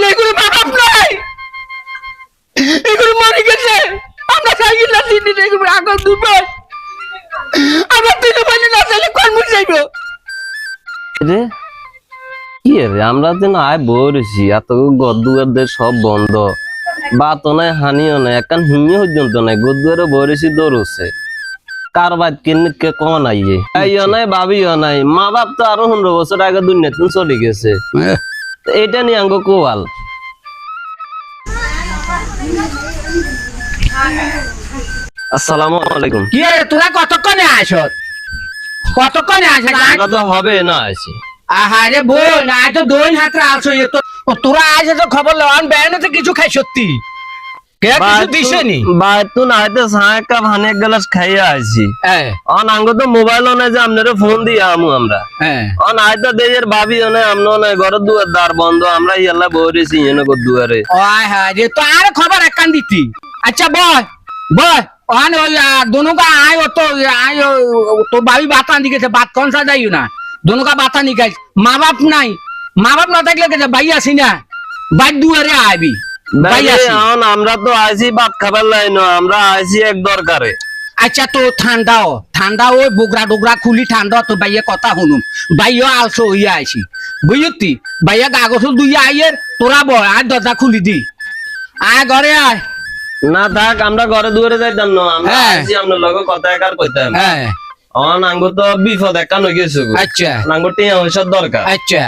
এগুলো বাপ নাই, এগুলো মরে গেছে। আমরা সাইকেল না দিন এগুলো আগল দুটো আমার তিন বাড়ি না চাইলে কোন মুখ যাইব রে কি রে আমরা যেন আয় বরেছি এত গদ্দুয়ারদের সব বন্ধ বাতো নাই হানিও নাই একখান হিমিও পর্যন্ত নাই গদ্দুয়ারে বরেছি দৌড়ছে কার বাদ কে কন আইয়ে আইও নাই ভাবিও নাই মা বাপ তো আরো 15 বছর আগে দুনিয়াতে চলে গেছে এটা নিয়ে আঙ্গ কোয়াল আসসালামু আলাইকুম। কি রে তোরা কতক্ষণে আসত? কতক্ষণে আসে? আমরা তো হবে না আছি আহারে বোন আয় তো দোন হাতে আসো তোরা আজ তো খবর লন বেয়ানে কিছু খাই সত্যি কে কিছু দিছেনি বাইতু নাইতে ছায় কাপ হানে এক গ্লাস খাইয়া আইছি হ্যাঁ অন আঙ্গ তো মোবাইল নাই যে আপনারে ফোন দিয়া আমু আমরা হ্যাঁ অন আইতা দেয়ের ভাবি না আমনো নাই ঘর দুয়ার দ্বার বন্ধ আমরা ইয়াল্লা বইরেছি এনে গো দুয়ারে ওই হ্যাঁ যে তো আর খবর একখান দিতি আচ্ছা বয় বয় ওখান ওই दोनों का आय तो आय तो भाभी बात आनी के बात कौन सा जाइयो ना दोनों का बात आनी के माँ बाप नहीं माँ बाप ना থাকলে के भाई আসি না বাদ দুয়ারে আইবি ভাই আসি অন আমরা তো আইছি ভাত খাবার লাইনো আমরা আইছি এক দরকারে আচ্ছা তো ঠান্ডা ওই বুগরা ডুগরা খুলি ঠান্ডা তো ভাইয়া কথা শুনুম ভাইয়া আলসো হইয়া আইছি বুঝতি ভাইয়া কাগজ দুই আইয়ের তোরা বয় আর দরজা খুলি দি আয় ঘরে আয় না থাক আমরা ঘরে দুয়ারে যাইতাম না আমরা আইছি আপনার লগে কথা একার কইতাম হ্যাঁ অন আঙ্গ তো বিপদ একান হই গেছে আচ্ছা আঙ্গ টিয়া পয়সার দরকার আচ্ছা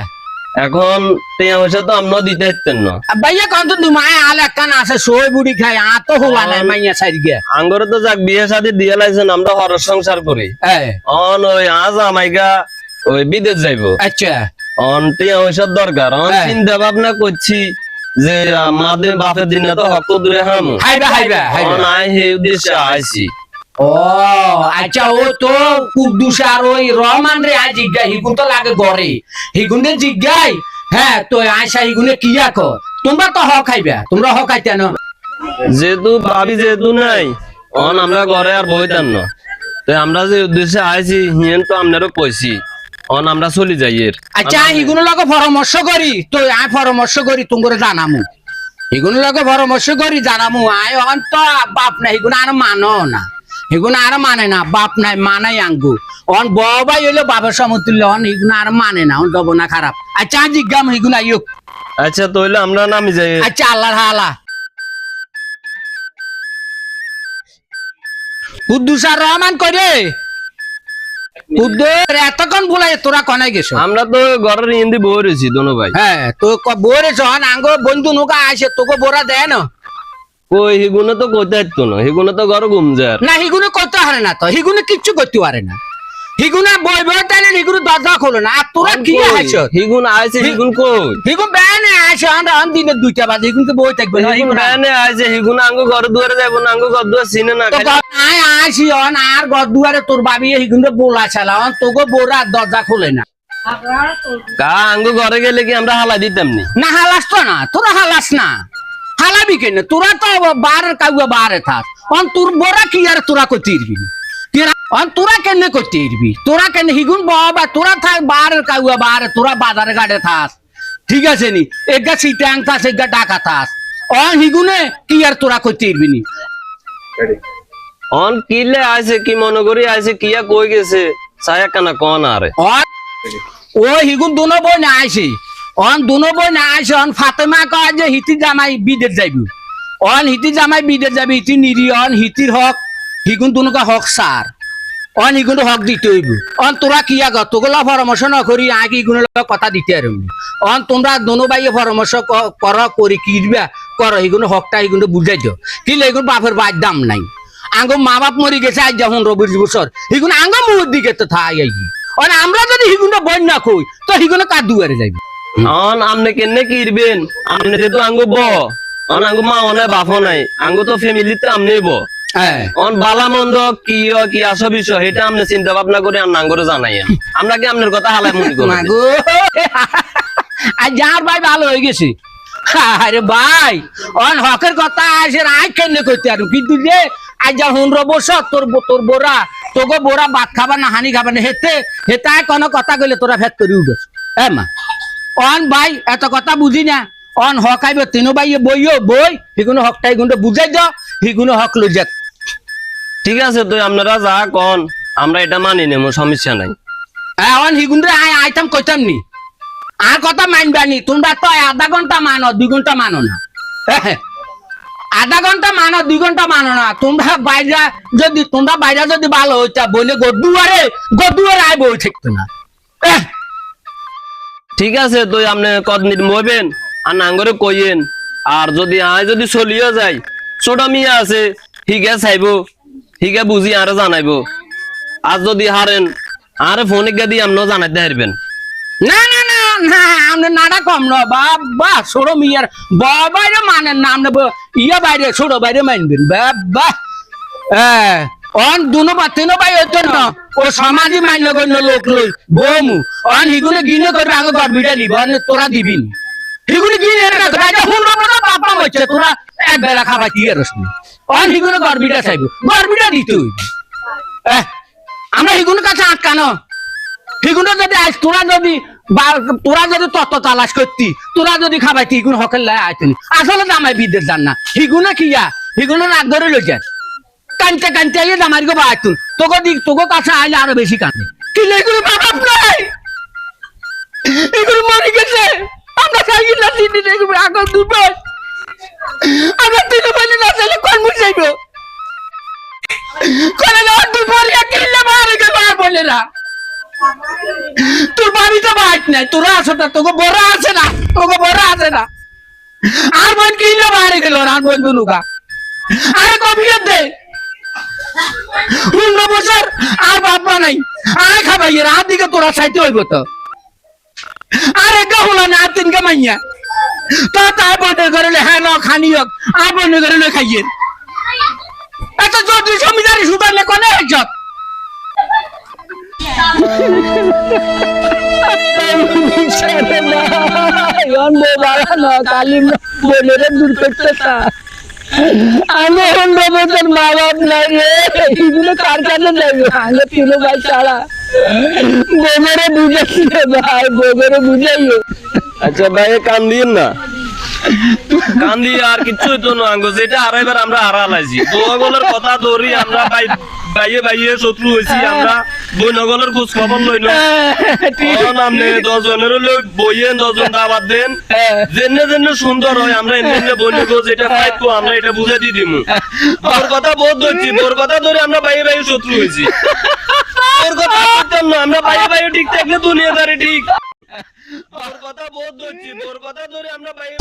এখন টিয়া পয়সা তো আমরা দিতে হইতেন না ভাইয়া কত তুমি আল একখান আছে সই বুড়ি খাই আ তো হওয়া নাই মাইয়া সাইড গিয়া আঙ্গরে তো যাক বিয়ে শাদী দিয়ে লাইছেন আমরা হর সংসার করি হ্যাঁ অন ওই আজ আমাইগা ওই বিদেশ যাইবো আচ্ছা অন টিয়া পয়সার দরকার অন চিন্তা ভাবনা করছি যে আমাদের বাপের দিনে তো হক দূরে হামু হাইবা অন আই হে উদ্দেশ্যে আইছি ও আচ্ছা ও তো কুদ্দুস আর ওই রহমান রে আজ জিজ্ঞা হিগুন তো লাগে ঘরে হিগুনে জিজ্ঞাই হ্যাঁ তো আয়সা হিগুনে কিয়া কর তোমরা তো হক খাইবা তোমরা হক খাইতে না যেহেতু ভাবি যেহেতু নাই অন আমরা ঘরে আর বইতাম না তো আমরা যে উদ্দেশ্যে আইছি হিয়েন তো আপনারও কইছি অন আমরা চলি যাই এর আচ্ছা হিগুনের লগে পরামর্শ করি তো আয় পরামর্শ করি তোমরা জানামু হিগুনের লগে পরামর্শ করি জানামু আয় অন তো বাপ না হিগুন আর মানো না হিগুন আর মানে না বাপ নাই মানাই আঙ্গু অন বাবাই হইলো বাবার সমতুল্য অন হিগুন আর মানে না অন যাব না খারাপ আচ্ছা জিজ্ঞাম হিগুন আইয়ুক আচ্ছা তাহলে আমরা নামি যাই আচ্ছা আল্লাহর হালা কুদ্দুস আর রহমান করে কুদ্দুস এতক্ষণ বলাই তোরা কনাই গেছো আমরা তো ঘরের ইন্দি বই রয়েছি দোনো ভাই হ্যাঁ তো বোরে যখন আঙ্গো বন্ধু নৌকা আসে তোকে বোরা দেয় না কই হিগুনে তো কইতে হইতো না হিগুনে তো ঘর ঘুম যায় না হিগুনে করতে পারে না তো হিগুনে কিচ্ছু করতে পারে না হিগুনে বই বই তাইলে হিগুনে দরজা খোলো না আর তোরা কি আইছো হিগুন আইছে হিগুন কই হিগুন বেনে আসে আমরা আন দিনে 2টা বাজে হিগুনকে বই থাকবে না হিগুন বেনে আইছে হিগুন আঙ্গ ঘর দুয়ারে যাইবো না আঙ্গ ঘর দুয়ার চিনে না তো আয় আসি অন আর ঘর দুয়ারে তোর বাবি হিগুনে বলা চালা অন তোকে বোরা দরজা খোলে না কা আঙ্গ ঘরে গেলে কি আমরা হালা দিতাম নি না হালাস তো না তোরা হালাস না হালাবি কেন তোরা তো বারের কাউয়া বারে থাক অন তোর বোরা কি আর তোরা করতে ইরবি অন তোরা কেন করতে ইরবি তোরা কেন হিগুন বাবা তোরা থাক বারের কাউয়া বারে তোরা বাজারে গাড়ে থাক ঠিক আছে নি এগা সিটাং থাস এগা টাকা থাস অন হিগুনে কি আর তোরা করতে ইরবি নি অন কিলে আইছে কি মনে করি আইছে কিয়া কই গেছে ছায়া কানা কোন আরে ও হিগুন দুনো বই না আইছে অন দুনো বই না আইছে অন ফাতেমা কয় যে হিতি জামাই বিদেশ যাইবি অন হিতি জামাই বিদেশ যাবি হিতি নিরি on হিতির Haque হিগুন দুনোকা Haque sir on হিগুন হক দিতে হইব অন তোরা কি আগ তোগুলা পরামর্শ না করি আগে হিগুনের কথা দিতে আর অন তোমরা দুনো ভাইয়ে পরামর্শ কর করি কি দিবা কর হিগুন হকটা হিগুন বুঝাই দিও কি এগুন বাপের বাদ দাম নাই আঙ্গ মা বাপ মরি গেছে আজ যখন 20 বছর হিগুন আঙ্গ মুহূর্ত দিকে তো থাই আইবি অন আমরা যদি হিগুনটা বই না কই তো হিগুনে কার দুয়ারে যাইবি অন আমনে কেনে কিরবেন আমনে যেহেতু আঙ্গ ব অন আঙ্গ মা অনে বাপ নাই আঙ্গ তো ফ্যামিলিতে আমনে ব অন বালা মন্দ কি কি আসো বিষয় এটা আমনে চিন্তা ভাবনা করে আর নাঙ্গরে জানাই আমরা কি আমনের কথা হালাই মনে করি আর যার ভাই ভালো হয়ে গেছে আরে ভাই অন হকের কথা আসে আই কেনে করতে আর কিন্তু যে আজ যা 15 বছর তোর বোরা তোকে বোরা ভাত খাবা না হানি খাবা না হেতে হেতায় কোনো কথা কইলে তোরা ফেট করি উঠছ হ্যাঁ মা অন ভাই এত কথা বুঝি না অন হক আইব তিনো বাইয়ে বইও বই হিগুনো হকটাই গুন্ডে বুঝাই দাও হিগুনো হক লই যাক ঠিক আছে তুই আপনারা যা কন আমরা এটা মানি নেব সমস্যা নাই অন হিগুন্ডে আইতাম কইতাম নি আর কথা মানবানি তোমরা তো আধা ঘন্টা মানো 2 ঘন্টা মানো না আধা ঘন্টা মানো 2 ঘন্টা মানো না তোমরা বাইরে যদি ভালো হইতা বলে গদুয়ারে আইব ওই থাকতো না ঠিক আছে তুই আপনি কদিন মইবেন আর নাঙ্গরে কইয়েন আর যদি যদি চলিও যায় ছোট মিয়া আছে হিগে চাইব হিগে বুঝি আরে জানাইবো আর যদি হারেন আরে ফোনে গিয়ে দিয়ে আপনিও জানাইতে হারবেন না না না না আমনে নাড়া কম ন বাবা ছোট মিয়ার বাইরে মানেন না আমনে ইয়া বাইরে ছোট বাইরে মানবেন বাবা অন দুনো বা তিনো ভাই হইতো না ও সমাজই মান্য গণ্য লোক লই বমু অন হিগুলো গিনে করবে আগে গড়বিটা নিব তোরা দিবিন হিগুলো গিনে রাজা হুন্ডা বড় বাবা হচ্ছে তোরা এক বেলা খাবার দিয়ে রসনি অন হিগুলো গড়বিটা চাইব গড়বিটা দিতে হইবে আমরা হিগুলোর কাছে আটকানো হিগুলো যদি আজ তোরা যদি তত্ত্ব তালাশ করতি তোরা যদি খাবাইতি হিগুলো হকের লাই আইতেন আসলে জামাই বিদের জান না হিগুলো কিয়া হিগুলো রাগ ধরে লই যায় কানতে কানতে আইয়ে জামাই গো বাইতুন তোকে কাছে আইলে আরো বেশি কান্দে কি এগুলো বাবা নাই এগুলো মরে গেছে আমরা খাই না দিদি দেখবে আগল দুবার আমরা তিন বলে না চলে কোন মুছাইব কোনে না দুবার কিল্লা মারে গে মার বলে না তোর বাড়ি তো বাইট নাই তোরা আসটা তোকে বড় আছে না আর বোন কিল্লা মারে গেল আর বোন দুনুকা আরে কবিয়ত দে 15 বছর আর বাবা নাই আরে খাবাইয়ে রাত দিকে তোরা চাইতে হইব তো আরে গাহুলা না তিন গামাইয়া তো তাই বন্ধ করে হ্যাঁ ন খানি হোক আর বন্ধ করে খাইয়ে এত যদি জমিদারি সুদারলে কোনে ইজ্জত কালি বলে দূর করতে আমি অন্য বছর মা বাপ নাই রে এগুলো কার কাছে যাবে আগে তিনো ভাই ছাড়া বোমেরে বুঝাইছে ভাই বোমেরে বুঝাইও আচ্ছা ভাই কান্দিয়েন না কান্দি আর কিছু হইতো না আঙ্গো যেটা হারাইবার আমরা হারালাইছি বগলের কথা ধরি আমরা বাইয়ে শত্রু হইছি আমরা বইনগলের খোঁজ খবর লই না আমনে 10 জনের লোক বইয়েন 10 জন দাবাত দেন জেনে সুন্দর হয় আমরা এমনি বইনগল যেটা পাইতো আমরা এটা বুঝাই দি দিমু ওর কথা বহুত ধরছি ওর কথা ধরে আমরা বাইয়ে শত্রু হইছি ওর কথা করতাম না আমরা বাইয়ে ঠিক থাকলে দুনিয়াদারি ঠিক ওর কথা বহুত ধরছি ওর কথা ধরে আমরা বাইয়ে